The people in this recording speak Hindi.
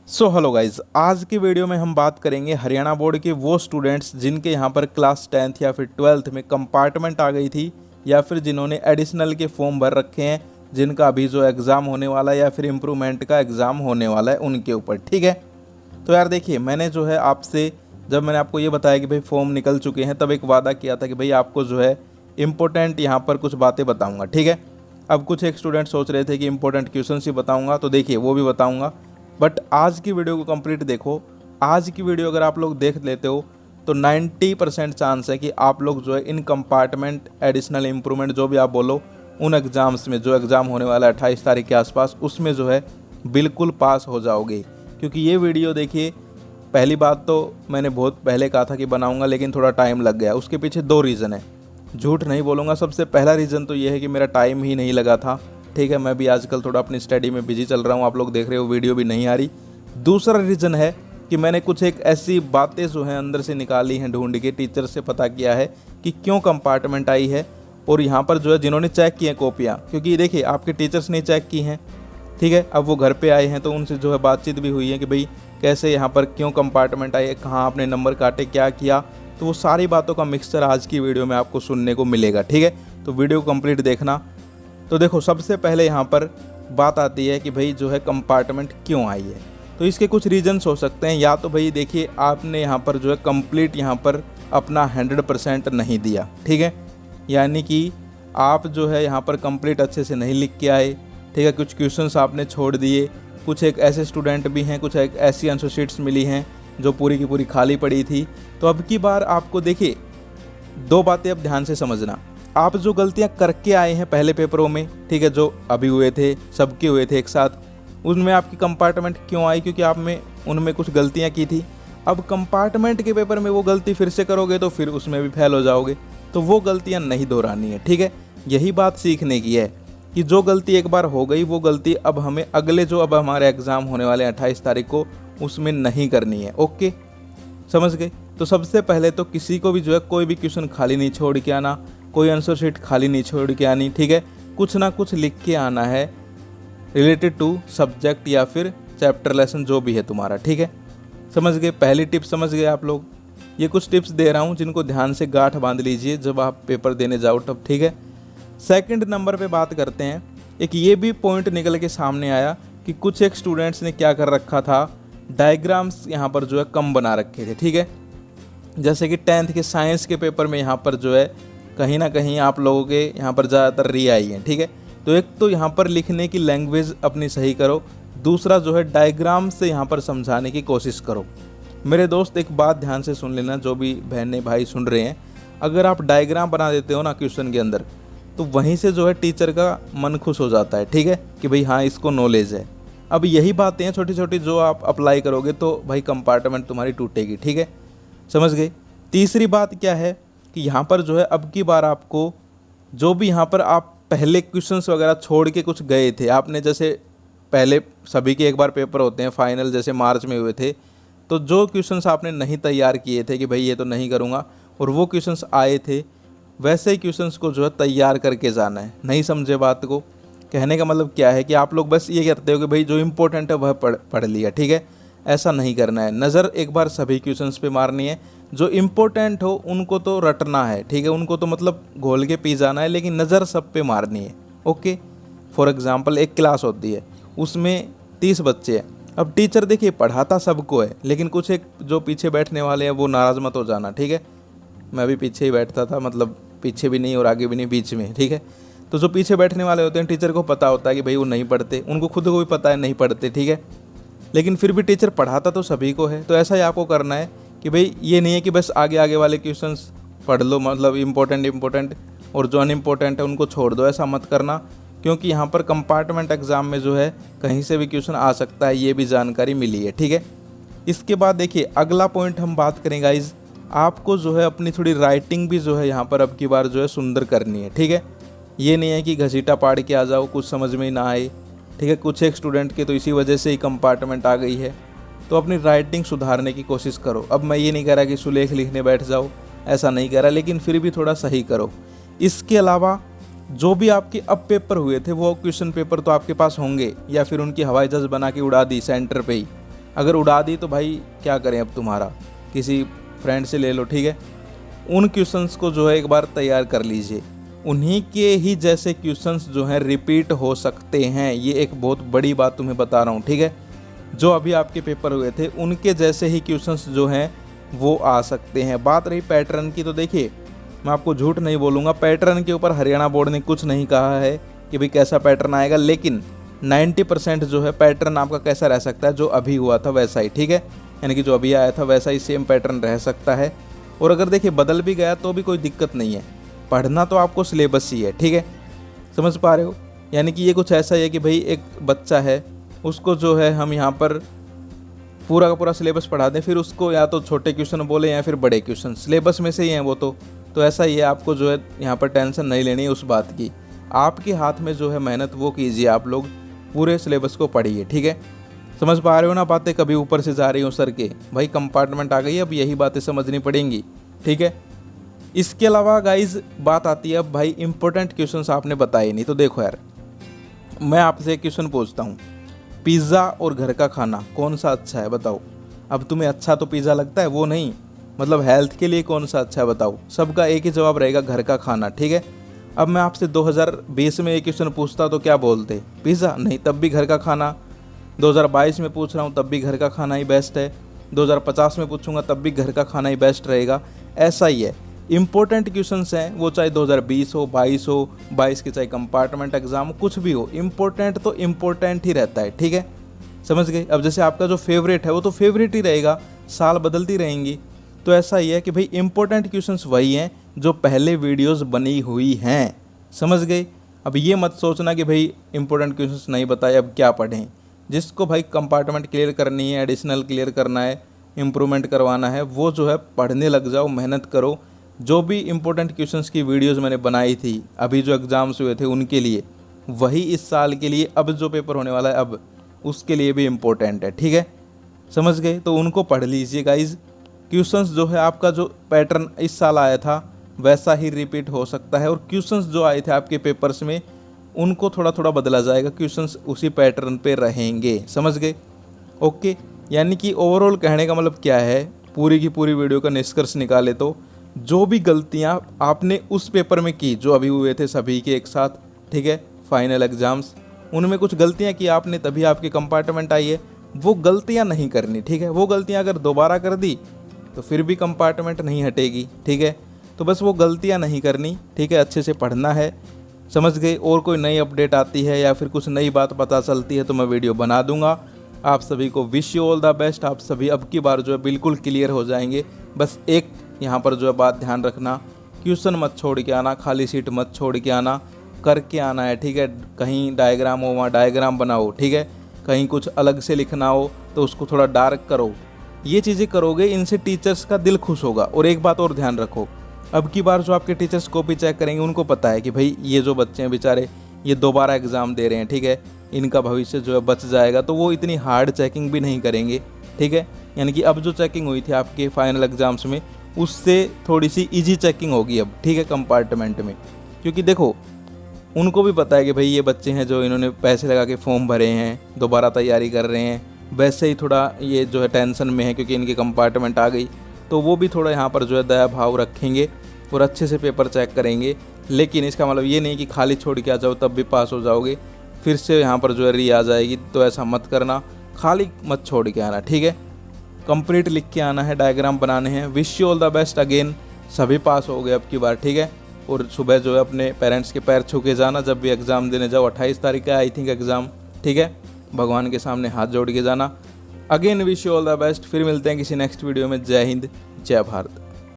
हेलो गाइज, आज की वीडियो में हम बात करेंगे हरियाणा बोर्ड के वो स्टूडेंट्स जिनके यहाँ पर क्लास 10th या फिर 12th में कंपार्टमेंट आ गई थी, या फिर जिन्होंने एडिशनल के फॉर्म भर रखे हैं, जिनका अभी जो एग्ज़ाम होने वाला है या फिर इम्प्रूवमेंट का एग्ज़ाम होने वाला है उनके ऊपर। ठीक है, तो यार देखिए, मैंने जो है आपसे जब मैंने आपको ये बताया कि भाई फॉर्म निकल चुके हैं, तब एक वादा किया था कि भाई आपको जो है इम्पोर्टेंट यहाँ पर कुछ बातें बताऊँगा। ठीक है, अब कुछ एक स्टूडेंट सोच रहे थे कि इंपॉर्टेंट क्वेश्चन ही बताऊँगा, तो देखिए वो भी बताऊँगा, बट आज की वीडियो को कंप्लीट देखो। आज की वीडियो अगर आप लोग देख लेते हो तो 90% चांस है कि आप लोग जो है इन कंपार्टमेंट एडिशनल इम्प्रूवमेंट जो भी आप बोलो उन एग्ज़ाम्स में, जो एग्ज़ाम होने वाला है 28 तारीख के आसपास, उसमें जो है बिल्कुल पास हो जाओगे। क्योंकि ये वीडियो देखिए, पहली बात तो मैंने बहुत पहले कहा था कि बनाऊंगा, लेकिन थोड़ा टाइम लग गया। उसके पीछे दो रीज़न है, झूठ नहीं बोलूँगा। सबसे पहला रीज़न तो ये है कि मेरा टाइम ही नहीं लगा था। ठीक है, मैं भी आजकल थोड़ा अपनी स्टडी में बिजी चल रहा हूँ, आप लोग देख रहे हो वीडियो भी नहीं आ रही। दूसरा रीज़न है कि मैंने कुछ एक ऐसी बातें जो हैं अंदर से निकाली हैं, ढूंढ के टीचर से पता किया है कि क्यों कंपार्टमेंट आई है, और यहाँ पर जो है जिन्होंने चेक की हैं कॉपियाँ, क्योंकि देखिए आपके टीचर्स ने चेक की हैं। ठीक है, अब वो घर पे आए हैं तो उनसे जो है बातचीत भी हुई है कि भाई कैसे यहाँ पर क्यों कंपार्टमेंट आई है, कहाँ आपने नंबर काटे, क्या किया। तो वो सारी बातों का मिक्सचर आज की वीडियो में आपको सुनने को मिलेगा। ठीक है, तो वीडियो को कंप्लीट देखना। तो देखो, सबसे पहले यहाँ पर बात आती है कि भाई जो है कंपार्टमेंट क्यों आई है। तो इसके कुछ रीजंस हो सकते हैं। या तो भाई देखिए, आपने यहाँ पर जो है कंप्लीट यहाँ पर अपना 100% नहीं दिया। ठीक है, यानी कि आप जो है यहाँ पर कंप्लीट अच्छे से नहीं लिख के आए। ठीक है, कुछ क्वेश्चंस आपने छोड़ दिए। कुछ एक ऐसे स्टूडेंट भी हैं, कुछ एक ऐसी आंसर शीट्स मिली हैं जो पूरी की पूरी खाली पड़ी थी। तो अब की बार आपको देखिए, दो बातें अब ध्यान से समझना। आप जो गलतियां करके आए हैं पहले पेपरों में, ठीक है, जो अभी हुए थे, सबके हुए थे एक साथ, उनमें आपकी कंपार्टमेंट क्यों आई? क्योंकि आप में उनमें कुछ गलतियां की थी। अब कंपार्टमेंट के पेपर में वो गलती फिर से करोगे तो फिर उसमें भी फेल हो जाओगे। तो वो गलतियां नहीं दोहरानी है। ठीक है, यही बात सीखने की है कि जो गलती एक बार हो गई, वो गलती अब हमें अगले जो अब हमारे एग्ज़ाम होने वाले 28 तारीख को, उसमें नहीं करनी है। ओके, समझ गए? तो सबसे पहले तो किसी को भी जो है कोई भी क्वेश्चन खाली नहीं छोड़ के आना, कोई आंसर शीट खाली नहीं छोड़ के आनी। ठीक है, कुछ ना कुछ लिख के आना है रिलेटेड टू सब्जेक्ट या फिर चैप्टर लेसन जो भी है तुम्हारा। ठीक है, समझ गए? पहली टिप्स समझ गए आप लोग। ये कुछ टिप्स दे रहा हूँ जिनको ध्यान से गांठ बांध लीजिए जब आप पेपर देने जाओ तब। ठीक है, सेकंड नंबर पे बात करते हैं। एक ये भी पॉइंट निकल के सामने आया कि कुछ एक स्टूडेंट्स ने क्या कर रखा था, डायग्राम्स यहाँ पर जो है कम बना रखे थे। ठीक है, जैसे कि 10th के साइंस के पेपर में यहाँ पर जो है कहीं ना कहीं आप लोगों के यहाँ पर ज़्यादातर री आई हैं। ठीक है, तो एक तो यहाँ पर लिखने की लैंग्वेज अपनी सही करो, दूसरा जो है डायग्राम से यहाँ पर समझाने की कोशिश करो। मेरे दोस्त, एक बात ध्यान से सुन लेना, जो भी बहनें भाई सुन रहे हैं, अगर आप डायग्राम बना देते हो ना क्वेश्चन के अंदर, तो वहीं से जो है टीचर का मन खुश हो जाता है। ठीक है, कि भाई हाँ, इसको नॉलेज है। अब यही बातें हैं छोटी छोटी जो आप अप्लाई करोगे तो भाई कंपार्टमेंट तुम्हारी टूटेगी। ठीक है, समझ गए? तीसरी बात क्या है कि यहाँ पर जो है अब की बार आपको जो भी यहाँ पर आप पहले क्वेश्चंस वगैरह छोड़ के कुछ गए थे, आपने जैसे पहले सभी के एक बार पेपर होते हैं फाइनल, जैसे मार्च में हुए थे, तो जो क्वेश्चंस आपने नहीं तैयार किए थे कि भाई ये तो नहीं करूँगा, और वो क्वेश्चंस आए थे, वैसे ही क्वेश्चंस को जो है तैयार करके जाना है। नहीं समझे बात को? कहने का मतलब क्या है कि आप लोग बस ये करते हो कि भाई जो इंपॉर्टेंट है वह पढ़ लिया। ठीक है, ऐसा नहीं करना है। नज़र एक बार सभी क्वेश्चंस पे मारनी है, जो इम्पोर्टेंट हो उनको तो रटना है। ठीक है, उनको तो मतलब घोल के पी जाना है, लेकिन नज़र सब पे मारनी है। ओके, फॉर एग्जांपल एक क्लास होती है, उसमें 30 बच्चे हैं। अब टीचर देखिए पढ़ाता सबको है, लेकिन कुछ एक जो पीछे बैठने वाले हैं वो नाराज़ मत हो जाना। ठीक है, मैं भी पीछे ही बैठता था, मतलब पीछे भी नहीं और आगे भी नहीं, बीच में। ठीक है, तो जो पीछे बैठने वाले होते हैं, टीचर को पता होता है कि भाई वो नहीं पढ़ते, उनको खुद को भी पता है नहीं पढ़ते। ठीक है, लेकिन फिर भी टीचर पढ़ाता तो सभी को है। तो ऐसा ही आपको करना है कि भाई ये नहीं है कि बस आगे आगे वाले क्वेश्चंस पढ़ लो, मतलब इम्पोर्टेंट, और जो अनइम्पोर्टेंट है उनको छोड़ दो। ऐसा मत करना, क्योंकि यहाँ पर कंपार्टमेंट एग्ज़ाम में जो है कहीं से भी क्वेश्चन आ सकता है, ये भी जानकारी मिली है। ठीक है, इसके बाद देखिए अगला पॉइंट हम बात करें गाइज, आपको जो है अपनी थोड़ी राइटिंग भी जो है यहाँ पर अब की बार जो है सुंदर करनी है। ठीक है, ये नहीं है कि घसीटा पाड़ के आ जाओ, कुछ समझ में ही ना आए। ठीक है, कुछ एक स्टूडेंट के तो इसी वजह से ही कंपार्टमेंट आ गई है। तो अपनी राइटिंग सुधारने की कोशिश करो। अब मैं ये नहीं कह रहा कि सुलेख लिखने बैठ जाओ, ऐसा नहीं कह रहा, लेकिन फिर भी थोड़ा सही करो। इसके अलावा जो भी आपके अब पेपर हुए थे वो क्वेश्चन पेपर तो आपके पास होंगे, या फिर उनकी हवाई जहाज बना के उड़ा दी सेंटर पे ही, अगर उड़ा दी तो भाई क्या करें, अब तुम्हारा किसी फ्रेंड से ले लो, ठीक है। उन क्वेश्चंस को जो है एक बार तैयार कर लीजिए, उन्हीं के ही जैसे क्वेश्चंस जो हैं रिपीट हो सकते हैं। ये एक बहुत बड़ी बात तुम्हें बता रहा हूँ, ठीक है। जो अभी आपके पेपर हुए थे उनके जैसे ही क्वेश्चंस जो हैं वो आ सकते हैं। बात रही पैटर्न की, तो देखिए मैं आपको झूठ नहीं बोलूँगा, पैटर्न के ऊपर हरियाणा बोर्ड ने कुछ नहीं कहा है कि भाई कैसा पैटर्न आएगा, लेकिन 90% जो है पैटर्न आपका कैसा रह सकता है, जो अभी हुआ था वैसा ही, ठीक है। यानी कि जो अभी आया था वैसा ही सेम पैटर्न रह सकता है। और अगर देखिए बदल भी गया तो भी कोई दिक्कत नहीं है, पढ़ना तो आपको सिलेबस ही है, ठीक है। समझ पा रहे हो? यानी कि ये कुछ ऐसा ही है कि भाई एक बच्चा है, उसको जो है हम यहाँ पर पूरा का पूरा सिलेबस पढ़ा दें, फिर उसको या तो छोटे क्वेश्चन बोले या फिर बड़े क्वेश्चन, सिलेबस में से ही हैं वो तो ऐसा ही है। आपको जो है यहाँ पर टेंशन नहीं लेनी है उस बात की, आपके हाथ में जो है मेहनत वो कीजिए, आप लोग पूरे सिलेबस को पढ़िए, ठीक है। समझ पा रहे हो ना बातें, कभी ऊपर से जा रही हूँ सर के, भाई कंपार्टमेंट आ गई, अब यही बातें समझनी पड़ेंगी, ठीक है। इसके अलावा गाइज बात आती है अब भाई इंपॉर्टेंट क्वेश्चंस आपने बताए नहीं, तो देखो यार मैं आपसे एक क्वेश्चन पूछता हूँ, पिज़्ज़ा और घर का खाना कौन सा अच्छा है बताओ। अब तुम्हें अच्छा तो पिज़्ज़ा लगता है, वो नहीं, मतलब हेल्थ के लिए कौन सा अच्छा है बताओ। सबका एक ही जवाब रहेगा, घर का खाना, ठीक है। अब मैं आपसे 2020 में एक क्वेश्चन पूछता तो क्या बोलते, पिज़्ज़ा? नहीं, तब भी घर का खाना। 2022 में पूछ रहा हूँ तब भी घर का खाना ही बेस्ट है। 2050 में पूछूंगा तब भी घर का खाना ही बेस्ट रहेगा। ऐसा ही है, इंपॉर्टेंट क्वेश्चंस हैं वो चाहे 2020 हो, 22 हो, 22 के चाहे कंपार्टमेंट एग्जाम कुछ भी हो, इंपॉर्टेंट तो इंपॉर्टेंट ही रहता है, ठीक है। समझ गए? अब जैसे आपका जो फेवरेट है वो तो फेवरेट ही रहेगा, साल बदलती रहेंगी। तो ऐसा ही है कि भाई इंपॉर्टेंट क्वेश्चंस वही हैं जो पहले वीडियोस बनी हुई हैं, समझ गए। अब ये मत सोचना कि भाई इंपॉर्टेंट क्वेश्चंस नहीं बताए अब क्या पढ़ें। जिसको भाई कंपार्टमेंट क्लियर करनी है, एडिशनल क्लियर करना है, इम्प्रूवमेंट करवाना है, वो जो है पढ़ने लग जाओ, मेहनत करो। जो भी इंपॉर्टेंट क्वेश्चंस की वीडियोस मैंने बनाई थी अभी जो एग्ज़ाम्स हुए थे उनके लिए, वही इस साल के लिए अब जो पेपर होने वाला है अब उसके लिए भी इम्पोर्टेंट है, ठीक है। समझ गए? तो उनको पढ़ लीजिए गाइज। क्वेश्चंस जो है आपका जो पैटर्न इस साल आया था वैसा ही रिपीट हो सकता है, और क्वेश्चंस जो आए थे आपके पेपर्स में उनको थोड़ा थोड़ा बदला जाएगा, क्वेश्चंस उसी पैटर्न पे रहेंगे, समझ गए? ओके, यानी कि ओवरऑल कहने का मतलब क्या है, पूरी की पूरी वीडियो का निष्कर्ष निकाले तो जो भी गलतियां आपने उस पेपर में की जो अभी हुए थे सभी के एक साथ, ठीक है, फाइनल एग्जाम्स, उनमें कुछ गलतियां की आपने तभी आपकी कंपार्टमेंट आई है, वो गलतियां नहीं करनी, ठीक है। वो गलतियां अगर दोबारा कर दी तो फिर भी कंपार्टमेंट नहीं हटेगी, ठीक है। तो बस वो गलतियां नहीं करनी, ठीक है, अच्छे से पढ़ना है, समझ गए। और कोई नई अपडेट आती है या फिर कुछ नई बात पता चलती है तो मैं वीडियो बना दूंगा। आप सभी को wish you all the best. आप सभी अब की बार जो है बिल्कुल क्लियर हो जाएंगे। बस एक यहाँ पर जो है बात ध्यान रखना, क्वेश्चन मत छोड़ के आना, खाली सीट मत छोड़ के आना, करके आना है, ठीक है। कहीं डायग्राम हो वहाँ डायग्राम बनाओ, ठीक है। कहीं कुछ अलग से लिखना हो तो उसको थोड़ा डार्क करो। ये चीज़ें करोगे, इनसे टीचर्स का दिल खुश होगा। और एक बात और ध्यान रखो, अब की बार जो आपके टीचर्स कॉपी चेक करेंगे उनको पता है कि भाई ये जो बच्चे हैं बेचारे ये दोबारा एग्ज़ाम दे रहे हैं, ठीक है, इनका भविष्य जो है बच जाएगा, तो वो इतनी हार्ड चेकिंग भी नहीं करेंगे, ठीक है। यानी कि अब जो चेकिंग हुई थी आपके फाइनल एग्ज़ाम्स में उससे थोड़ी सी ईजी चेकिंग होगी अब, ठीक है, कंपार्टमेंट में। क्योंकि देखो उनको भी पता है कि भाई ये बच्चे हैं जो इन्होंने पैसे लगा के फॉर्म भरे हैं, दोबारा तैयारी कर रहे हैं, वैसे ही थोड़ा ये जो है टेंशन में है क्योंकि इनकी कंपार्टमेंट आ गई, तो वो भी थोड़ा यहाँ पर जो है दया भाव रखेंगे और अच्छे से पेपर चेक करेंगे। लेकिन इसका मतलब ये नहीं कि खाली छोड़ के आ जाओ तब भी पास हो जाओगे, फिर से यहाँ पर जो है री आ जाएगी, तो ऐसा मत करना, खाली मत छोड़ के आना, ठीक है। कंप्लीट लिख के आना है, डायग्राम बनाने हैं। Wish you all the best again. सभी पास हो गए अब की बार, ठीक है। और सुबह जो है अपने पेरेंट्स के पैर छू के जाना जब भी एग्ज़ाम देने जाओ। 28 तारीख का आई थिंक एग्ज़ाम, ठीक है। भगवान के सामने हाथ जोड़ के जाना। Again wish you all the best. फिर मिलते हैं किसी नेक्स्ट वीडियो में। जय हिंद, जय भारत।